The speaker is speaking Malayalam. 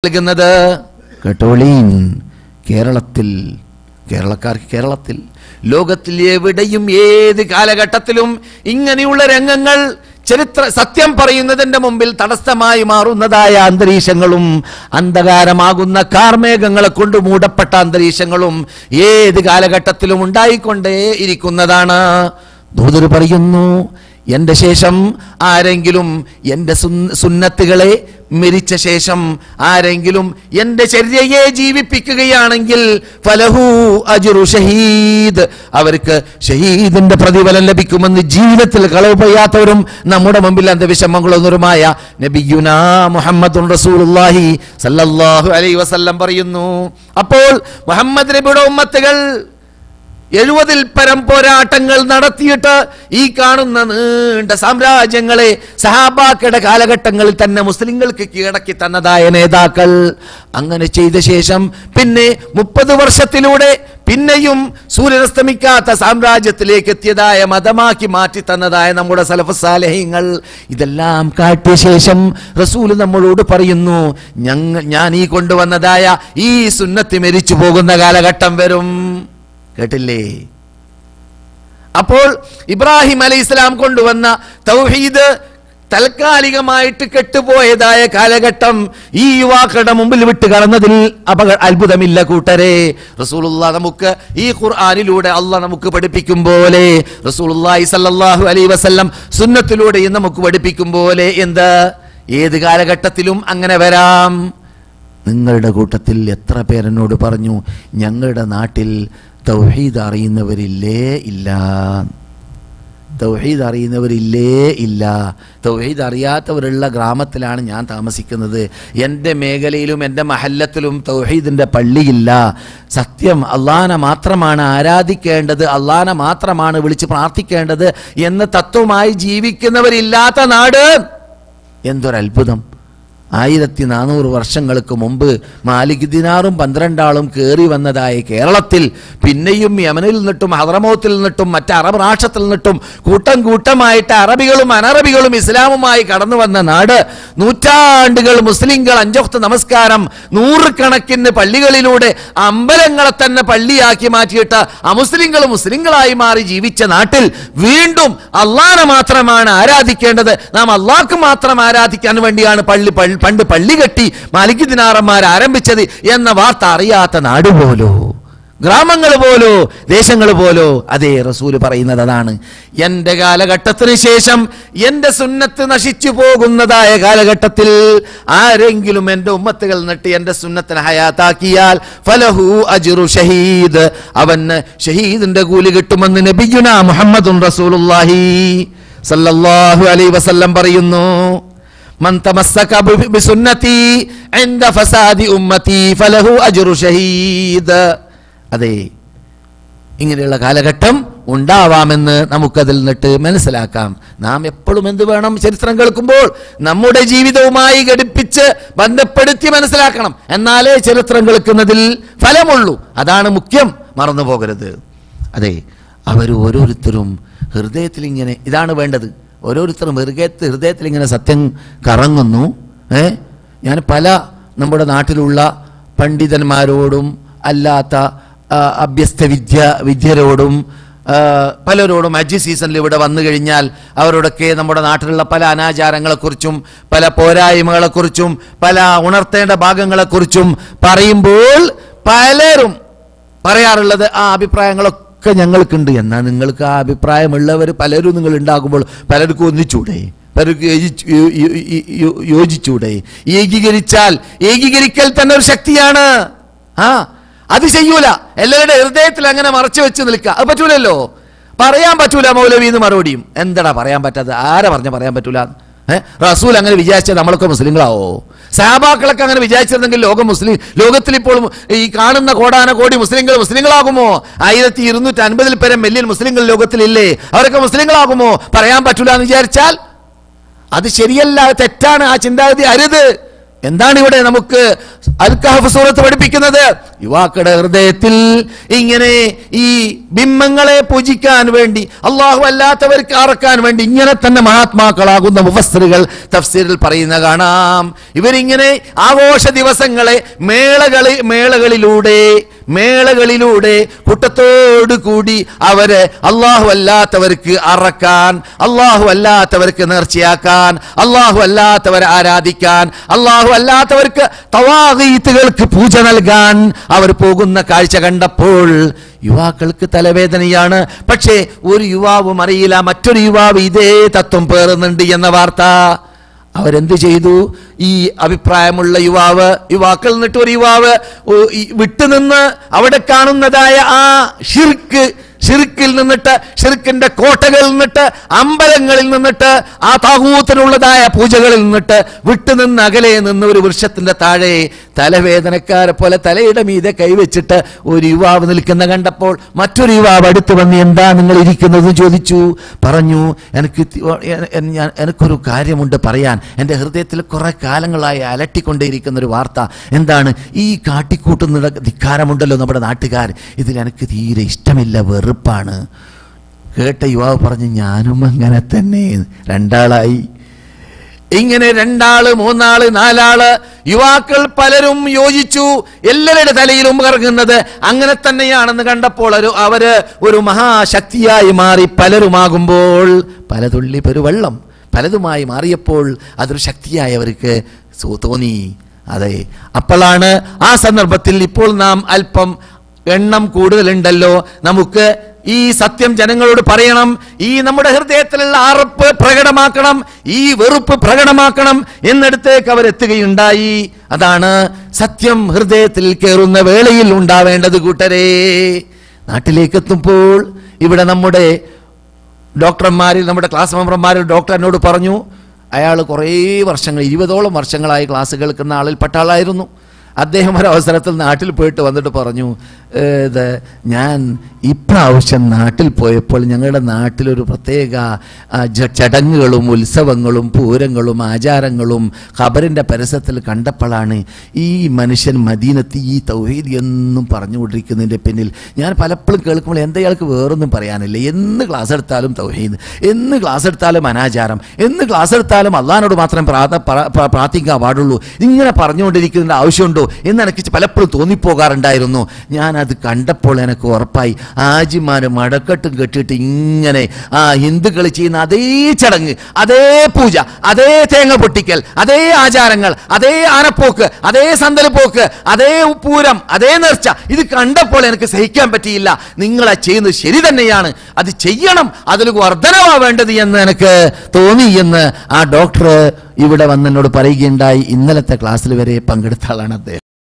നൽകുന്നത് കേട്ടോളീൻ. കേരളക്കാർക്ക് കേരളത്തിൽ ലോകത്തിൽ എവിടെയും ഏത് കാലഘട്ടത്തിലും ഇങ്ങനെയുള്ള രംഗങ്ങൾ സത്യം പറയുന്നതിന്റെ മുമ്പിൽ തടസ്സമായി മാറുന്നതായ അന്തരീക്ഷങ്ങളും അന്ധകാരമാകുന്ന കാർമേഘങ്ങളെ കൊണ്ട് മൂടപ്പെട്ട അന്തരീക്ഷങ്ങളും ഏത് കാലഘട്ടത്തിലും ഉണ്ടായിക്കൊണ്ടേ ഇരിക്കുന്നതാണ്. ദൂതർ പറയുന്നു, എന്റെ ശേഷം ആരെങ്കിലും എന്റെ സുന്നത്തുകളെ മരിച്ച ശേഷം ആരെങ്കിലും എന്റെ ചര്യയെ ജീവിപ്പിക്കുകയാണെങ്കിൽ ഫലഹു അജ്റു ഷഹീദ്, അവർക്ക് ഷഹീദിന്റെ പ്രതിഫലം ലഭിക്കുമെന്ന് ജീവിതത്തിൽ കളവ് പറയാത്തവരും നമ്മുടെ മുമ്പിൽ അന്ധവിഷമങ്ങളൊന്നുമായ നബിയുനാ മുഹമ്മദുർ റസൂലുള്ളാഹി സല്ലല്ലാഹു അലൈഹി വസല്ലം പറയുന്നു. അപ്പോൾ മുഹമ്മദ് നബിയുടെ ഉമ്മത്തുകൾ 70-ൽ പരം പോരാട്ടങ്ങൾ നടത്തിയിട്ട് ഈ കാണുന്ന നീണ്ട സാമ്രാജ്യങ്ങളെ സഹാബാക്കളുടെ കാലഘട്ടങ്ങളിൽ തന്നെ മുസ്ലിങ്ങൾക്ക് കീഴടക്കി തന്നതായ നേതാക്കൾ അങ്ങനെ ചെയ്ത ശേഷം പിന്നെ 30 വർഷത്തിലൂടെ പിന്നെയും സൂര്യനസ്തമിക്കാത്ത സാമ്രാജ്യത്തിലേക്ക് എത്തിയതായ മതമാക്കി മാറ്റി തന്നതായ നമ്മുടെ സലഫ് സാലിഹീങ്ങൾ ഇതെല്ലാം കാട്ടിയ ശേഷം റസൂൽ നമ്മളോട് പറയുന്നു, ഞാൻ ഈ കൊണ്ടുവന്നതായ ഈ സുന്നത്ത് മരിച്ചു പോകുന്ന കാലഘട്ടം വരും. കേട്ടില്ലേ? അപ്പോൾ ഇബ്രാഹിം അലൈഹിസ്സലാം കൊണ്ടുവന്ന തൗഹീദ് താൽക്കാലികമായിട്ട് കെട്ടുപോയതായ കാലഘട്ടം ഈ യുവാക്കളുടെ മുമ്പിൽ വിട്ട് കടന്നതിൽ അത്ഭുതമില്ല കൂട്ടരെ. റസൂലുള്ളാഹി നമുക്ക് ഈ ഖുർആനിലൂടെ അള്ളാഹ് നമുക്ക് പഠിപ്പിക്കും പോലെ, റസൂലുള്ളാഹി സ്വല്ലല്ലാഹു അലൈഹി വസല്ലം സുന്നത്തിലൂടെയും നമുക്ക് പഠിപ്പിക്കും പോലെ ഏത് കാലഘട്ടത്തിലും അങ്ങനെ വരാം. നിങ്ങളുടെ കൂട്ടത്തിൽ എത്ര പേരെന്നോട് പറഞ്ഞു, ഞങ്ങളുടെ നാട്ടിൽ തൗഹീദ് അറിയുന്നവരില്ലേ ഇല്ല, തൗഹീദ് അറിയുന്നവരില്ലേ ഇല്ല, തൗഹീദ് അറിയാത്തവരുള്ള ഗ്രാമത്തിലാണ് ഞാൻ താമസിക്കുന്നത്, എൻ്റെ മേഖലയിലും എൻ്റെ മഹല്ലത്തിലും തൗഹീദിൻ്റെ പള്ളിയില്ല, സത്യം അള്ളാഹനെ മാത്രമാണ് ആരാധിക്കേണ്ടത്, അള്ളാഹനെ മാത്രമാണ് വിളിച്ച് പ്രാർത്ഥിക്കേണ്ടത് എന്ന തത്വമായി ജീവിക്കുന്നവരില്ലാത്ത നാട്. എന്തൊരത്ഭുതം! 1400 വർഷങ്ങൾക്ക് മുമ്പ് മാലിക് ദിനാറും 12 ആളും കയറി വന്നതായ കേരളത്തിൽ പിന്നെയും യമനിൽ നിന്നിട്ടും ഹദ്രമൗത്തിൽ നിന്നിട്ടും മറ്റ് അറബ് രാഷ്ട്രത്തിൽ നിന്നിട്ടും കൂട്ടം കൂട്ടമായിട്ട് അറബികളും അനറബികളും ഇസ്ലാമുമായി കടന്നു വന്ന നാട്. നൂറ്റാണ്ടുകൾ മുസ്ലിങ്ങൾ 5 വഖ്ത് നമസ്കാരം 100 കണക്കിന് പള്ളികളിലൂടെ അമ്പലങ്ങളെ തന്നെ പള്ളിയാക്കി മാറ്റിയിട്ട് അമുസ്ലിങ്ങൾ മുസ്ലിങ്ങളായി മാറി ജീവിച്ച നാട്ടിൽ വീണ്ടും അള്ളാഹനെ മാത്രമാണ് ആരാധിക്കേണ്ടത്, നാം അള്ളാഹ്ക്ക് മാത്രം ആരാധിക്കാൻ വേണ്ടിയാണ് പണ്ട് പള്ളി കെട്ടി മാലിക് ദിനാറന്മാർ ആരംഭിച്ചത് എന്ന വാർത്ത അറിയാത്ത നാട് പോലോ, ഗ്രാമങ്ങൾ പോലോ, ദേശങ്ങൾ പോലോ. അതേ റസൂല് പറയുന്നത് അതാണ്. എന്റെ കാലഘട്ടത്തിന് ശേഷം എന്റെ സുന്നത്ത് നശിച്ചു പോകുന്നതായ കാലഘട്ടത്തിൽ ആരെങ്കിലും എന്റെ ഉമ്മത്തുകൾ നട്ട് എന്റെ സുന്നത്തിനെ ഹയാത്താക്കിയാൽ ഫലഹു അജ്റു ഷഹീദ്, അവന് ഷഹീദിന്റെ കൂലി കിട്ടുമെന്ന് നബിയുനാ മുഹമ്മദുർ റസൂലുള്ളാഹി സല്ലല്ലാഹു അലൈഹി വസല്ലം പറയുന്നു. മൻ തമസ്സക ബിസുന്നതി ഇൻദ ഫസാദി ഉമ്മതി ഫലഹു അജ്റു ഷഹീദ്. അതെ, ഇങ്ങനെയുള്ള കാലഘട്ടം ഉണ്ടാവാമെന്ന് നമുക്കതിൽ നിന്നിട്ട് മനസ്സിലാക്കാം. നാം എപ്പോഴും എന്ത് വേണം? ചരിത്രം കേൾക്കുമ്പോൾ നമ്മുടെ ജീവിതവുമായി ഘടിപ്പിച്ച് ബന്ധപ്പെടുത്തി മനസ്സിലാക്കണം. എന്നാലേ ചരിത്രം കേൾക്കുന്നതിൽ ഫലമുള്ളൂ. അതാണ് മുഖ്യം, മറന്നു പോകരുത്. അതെ, അവർ ഓരോരുത്തരും ഹൃദയത്തിൽ ഇങ്ങനെ ഇതാണ് വേണ്ടത്. ഓരോരുത്തരും ഹൃദയത്തിൽ ഇങ്ങനെ സത്യം കറങ്ങുന്നു. ഞാൻ പല നമ്മുടെ നാട്ടിലുള്ള പണ്ഡിതന്മാരോടും അല്ലാത്ത അഭ്യസ്ത വിദ്യരോടും പലരോടും ഹജ്ജ് സീസണിൽ ഇവിടെ വന്നു കഴിഞ്ഞാൽ അവരോടൊക്കെ നമ്മുടെ നാട്ടിലുള്ള പല അനാചാരങ്ങളെക്കുറിച്ചും പല പോരായ്മകളെക്കുറിച്ചും പല ഉണർത്തേണ്ട ഭാഗങ്ങളെക്കുറിച്ചും പറയുമ്പോൾ പലരും പറയാറുള്ളത് ആ അഭിപ്രായങ്ങളൊക്കെ ഞങ്ങൾക്കുണ്ട്. എന്നാൽ നിങ്ങൾക്ക് ആ അഭിപ്രായമുള്ളവർ പലരും നിങ്ങൾ ഉണ്ടാകുമ്പോൾ പലർക്കും ഒന്നിച്ചൂടെ, പലർക്കും യോജിച്ചൂടെ? ഏകീകരിക്കൽ തന്നെ ഒരു ശക്തിയാണ്. അത് ചെയ്യൂല. എല്ലാവരുടെ ഹൃദയത്തിൽ അങ്ങനെ മറച്ചു വെച്ച് നിൽക്കുക അത് പറ്റൂലല്ലോ. പറയാൻ പറ്റൂല മൗലവിന്ന് മറുപടിയും. എന്താടാ പറയാൻ പറ്റാതെ? ആരെ പറയാൻ പറ്റൂല? റസൂൽ അങ്ങനെ വിചാരിച്ചാൽ നമ്മളൊക്കെ മുസ്ലിങ്ങളാവോ? സഹാബാക്കളൊക്കെ അങ്ങനെ വിചാരിച്ചിരുന്നെങ്കിൽ ലോകത്തിൽ ഇപ്പോൾ ഈ കാണുന്ന കോടാനകോടി മുസ്ലിങ്ങളാകുമോ? 1250 പരം മില്യൺ മുസ്ലിങ്ങൾ ലോകത്തിലില്ലേ? അവരൊക്കെ മുസ്ലിങ്ങളാകുമോ? പറയാൻ പറ്റൂല എന്ന് വിചാരിച്ചാൽ അത് ശരിയല്ല, തെറ്റാണ്. ആ ചിന്താഗതി അരുത്. എന്താണ് ഇവിടെ നമുക്ക് അൽ കഹഫ് സൂറത്ത് പഠിപ്പിക്കുന്നത്. യുവാക്കളുടെ ഹൃദയത്തിൽ ഇങ്ങനെ ഈ ബിംബങ്ങളെ പൂജിക്കാൻ വേണ്ടി, അള്ളാഹു അല്ലാത്തവർക്ക് അറക്കാൻ വേണ്ടി ഇങ്ങനെ തന്നെ മഹാത്മാക്കളാകുന്ന മുഫസ്സിറുകൾ തഫ്സീറിൽ പറയുന്ന കാണാം. ഇവരിങ്ങനെ ആഘോഷ ദിവസങ്ങളെ മേളകളിലൂടെ കൂട്ടത്തോടു കൂടി അവര് അള്ളാഹു അല്ലാത്തവർക്ക് അറക്കാൻ, അള്ളാഹു അല്ലാത്തവർക്ക് നേർച്ചയാക്കാൻ, അള്ളാഹു അല്ലാത്തവരെ ആരാധിക്കാൻ, അള്ളാഹു അല്ലാത്തവർക്ക് തവാഗീത്തുകൾക്ക് പൂജ നൽകാൻ അവർ പോകുന്ന കാഴ്ച കണ്ടപ്പോൾ യുവാക്കൾക്ക് തലവേദനയാണ്. പക്ഷേ ഒരു യുവാവും അറിയില്ല മറ്റൊരു യുവാവ് ഇതേ തത്വം പേറുന്നുണ്ട് എന്ന വാർത്ത. അവരെന്ത് ചെയ്തു? ഈ അഭിപ്രായമുള്ള യുവാക്കൾ എന്നിട്ട് ഒരു യുവാവ് വിട്ടുനിന്ന് അവിടെ കാണുന്നതായ ആ ഷിർക്കിൽ നിന്നിട്ട്, ഷിർക്കിന്റെ കോട്ടകളിൽ നിന്നിട്ട്, അമ്പലങ്ങളിൽ നിന്നിട്ട്, ആ താഹൂത്തിനുള്ളതായ പൂജകളിൽ നിന്നിട്ട് വിട്ടുനിന്ന് അകലെ നിന്ന് ഒരു വൃക്ഷത്തിന്റെ താഴെ തലവേദനക്കാരെ പോലെ തലയുടെ മീതെ കൈവച്ചിട്ട് ഒരു യുവാവ് നിൽക്കുന്ന കണ്ടപ്പോൾ മറ്റൊരു യുവാവ് അടുത്ത് വന്ന് എന്താ നിങ്ങൾ ഇരിക്കുന്നത് ചോദിച്ചു. പറഞ്ഞു, എനിക്കൊരു കാര്യമുണ്ട് പറയാൻ. എൻ്റെ ഹൃദയത്തിൽ കുറെ കാലങ്ങളായി അലട്ടിക്കൊണ്ടേയിരിക്കുന്ന ഒരു വാർത്ത. എന്താണ്? ഈ കാട്ടിക്കൂട്ടുന്ന ധിക്കാരമുണ്ടല്ലോ നമ്മുടെ നാട്ടുകാർ, ഇതിൽ എനിക്ക് തീരെ ഇഷ്ടമില്ല, വെറുപ്പാണ്. കേട്ട യുവാവ് പറഞ്ഞു, ഞാനും അങ്ങനെ തന്നെ. രണ്ടാളായി. ഇങ്ങനെ 2 ആള് 3 ആള് 4 ആള് യുവാക്കൾ പലരും യോജിച്ചു. എല്ലാവരുടെ തലയിലും കറങ്ങുന്നത് അങ്ങനെ തന്നെയാണെന്ന് കണ്ടപ്പോൾ അവര് ഒരു മഹാശക്തിയായി മാറി. പലരുമാകുമ്പോൾ പല തുള്ളി പെരുവെള്ളം പലതുമായി മാറിയപ്പോൾ അതൊരു ശക്തിയായി അവർക്ക് തോന്നി. അതെ, അപ്പോഴാണ് ആ സന്ദർഭത്തിൽ ഇപ്പോൾ നാം അല്പം എണ്ണം കൂടുതലുണ്ടല്ലോ, നമുക്ക് ഈ സത്യം ജനങ്ങളോട് പറയണം, ഈ നമ്മുടെ ഹൃദയത്തിലുള്ള അറപ്പ് പ്രകടമാക്കണം, ഈ വെറുപ്പ് പ്രകടമാക്കണം എന്നിടത്തേക്ക് അവരെത്തുകയുണ്ടായി. അതാണ് സത്യം ഹൃദയത്തിൽ കയറുന്ന വേളയിൽ ഉണ്ടാവേണ്ടത്. കൂട്ടരെ, നാട്ടിലേക്ക് എത്തുമ്പോൾ ഇവിടെ നമ്മുടെ ഡോക്ടർമാരിൽ, നമ്മുടെ ക്ലാസ് മെമ്പർമാരിൽ ഡോക്ടർ എന്നോട് പറഞ്ഞു, അയാൾ കുറേ വർഷങ്ങൾ 20ഓളം വർഷങ്ങളായി ക്ലാസ് കേൾക്കുന്ന ആളിൽപ്പെട്ട ആളായിരുന്നു. അദ്ദേഹം ഒരവസരത്തിൽ നാട്ടിൽ പോയിട്ട് വന്നിട്ട് പറഞ്ഞു, ഞാൻ ഇപ്രാവശ്യം നാട്ടിൽ പോയപ്പോൾ ഞങ്ങളുടെ നാട്ടിലൊരു പ്രത്യേക ചടങ്ങുകളും ഉത്സവങ്ങളും പൂരങ്ങളും ആചാരങ്ങളും ഖബറിൻ്റെ പരസ്യത്തിൽ കണ്ടപ്പോഴാണ് ഈ മനുഷ്യൻ മദീനത്ത് ഈ തൗഹീദ് എന്നും പറഞ്ഞുകൊണ്ടിരിക്കുന്നതിൻ്റെ പിന്നിൽ ഞാൻ പലപ്പോഴും കേൾക്കുമ്പോൾ എന്തയാൾക്ക് വേറൊന്നും പറയാനില്ല, എന്ന് ക്ലാസ് എടുത്താലും തൗഹീദ്, എന്ന് ക്ലാസ് എടുത്താലും അനാചാരം, എന്ന് ക്ലാസ് എടുത്താലും അള്ളാഹിനോട് മാത്രം പ്രാർത്ഥിക്കാൻ പാടുള്ളൂ, ഇങ്ങനെ പറഞ്ഞുകൊണ്ടിരിക്കുന്നതിൻ്റെ ആവശ്യമുണ്ടോ എന്ന് എനിക്ക് പലപ്പോഴും തോന്നിപ്പോകാറുണ്ടായിരുന്നു. ഞാനത് കണ്ടപ്പോൾ എനിക്ക് ഉറപ്പായി, ആജിമാര് മടക്കെട്ടും കെട്ടിയിട്ട് ഇങ്ങനെ ആ ഹിന്ദുക്കൾ ചെയ്യുന്ന അതേ ചടങ്ങ്, അതേ പൂജ, അതേ തേങ്ങ പൊട്ടിക്കൽ, അതേ ആചാരങ്ങൾ, അതേ ആനപ്പോക്ക്, അതേ സന്തല് പോക്ക്, അതേ പൂരം, അതേ നേർച്ച, ഇത് കണ്ടപ്പോൾ എനിക്ക് സഹിക്കാൻ പറ്റിയില്ല. നിങ്ങളെ ചെയ്യുന്നത് ശരി തന്നെയാണ്, അത് ചെയ്യണം, അതിൽ വർധനമാവേണ്ടത് എന്ന് എനിക്ക് തോന്നി എന്ന് ആ ഡോക്ടർ ഇവിടെ വന്ന് എന്നോട് പറയുകയുണ്ടായി. ഇന്നലത്തെ ക്ലാസ്സിൽ വരെ പങ്കെടുത്ത ആളാണ് അദ്ദേഹം.